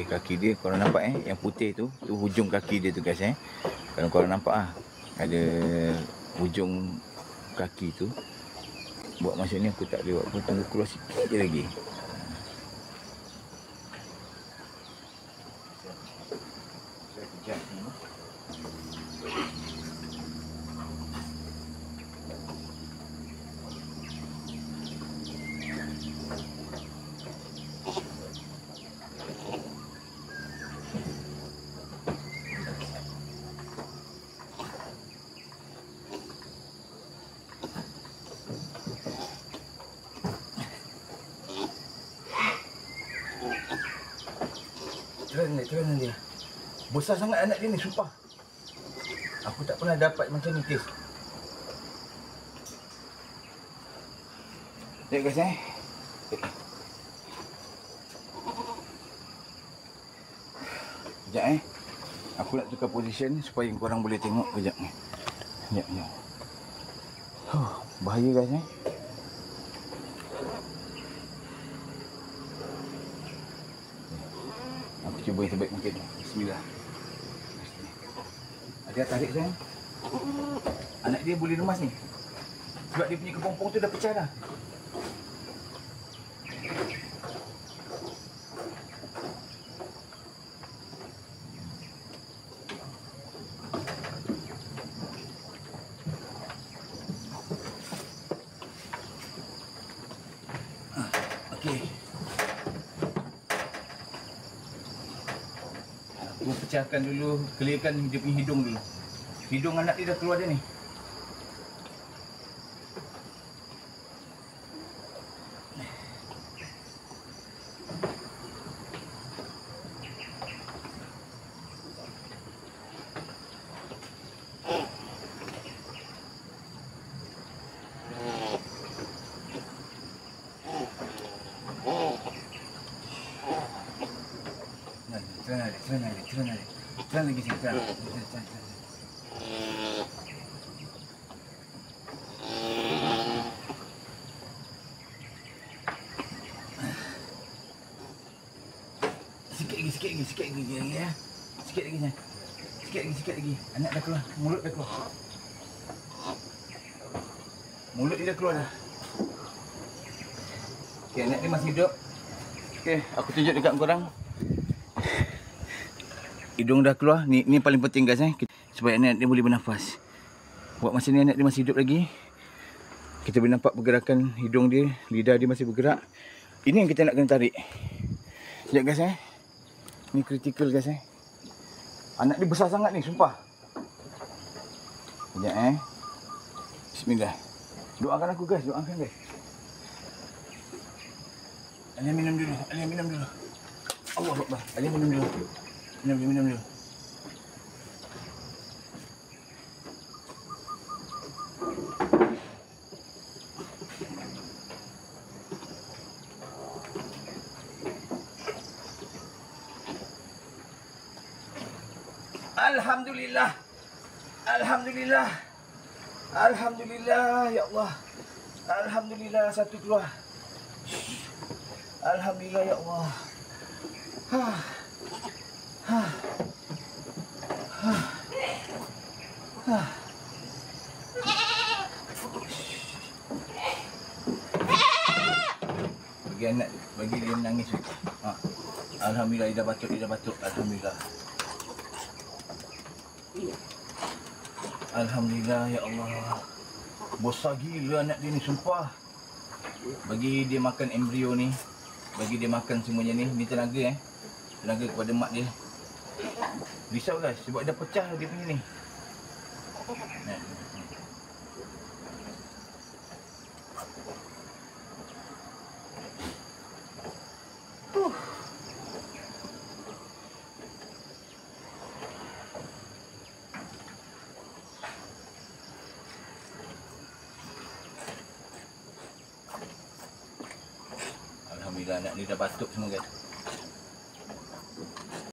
Okey, kaki dia korang nampak yang putih tu hujung kaki dia tu guys Kalau korang nampak ada hujung kaki tu. Buat masa ni aku tak boleh buat apa, tunggu keluar sikit je lagi. Saya kejap ni. Terang dia. Besar sangat anak dia ni, sumpah. Aku tak pernah dapat macam ni, kes. Tengok guys Sekejap Aku nak tukar position supaya korang boleh tengok. Kejap ni. Sekejap. Bahaya guys Aku cuba yang terbaik mungkin. Bismillah. Ada tarik sayang. Anak dia boleh remas ni. Sebab dia punya kepompong tu dah pecah dah. Okey. Aku pecahkan dulu, clearkan dia punya hidung dulu. Hidung anak dia dah keluar dah ni. Terang lagi sini, terang. Sikit lagi ya. Sikit lagi. Anak dah keluar, mulut dah keluar. Mulut dia dah keluar dah. Okey, anak dia masih hidup. Okey, aku tunjuk dekat korang. Hidung dah keluar. Ni paling penting guys supaya anak dia boleh bernafas. Buat masa ni anak dia masih hidup lagi. Kita boleh nampak pergerakan hidung dia, lidah dia masih bergerak. Ini yang kita nak kena tarik. Sekejap guys Ni kritikal guys Anak dia besar sangat ni, sumpah. Sekejap Bismillah. Doakan aku guys, doakan guys. Alih minum dulu. Allah Akbar. Alih minum dulu. Minum dulu. Alhamdulillah ya Allah. Alhamdulillah satu keluar. Alhamdulillah ya Allah. Bagi anak, bagi dia menangis. Alhamdulillah dia dah batuk. Alhamdulillah. Alhamdulillah ya Allah. Besar gila anak dia ni, sumpah. Bagi dia makan embrio ni, bagi dia makan semuanya ni. Ni tenaga tenaga kepada mak dia. Risau guys sebab dah pecah dia punya ni. Alhamdulillah anak ni dah batuk semua guys.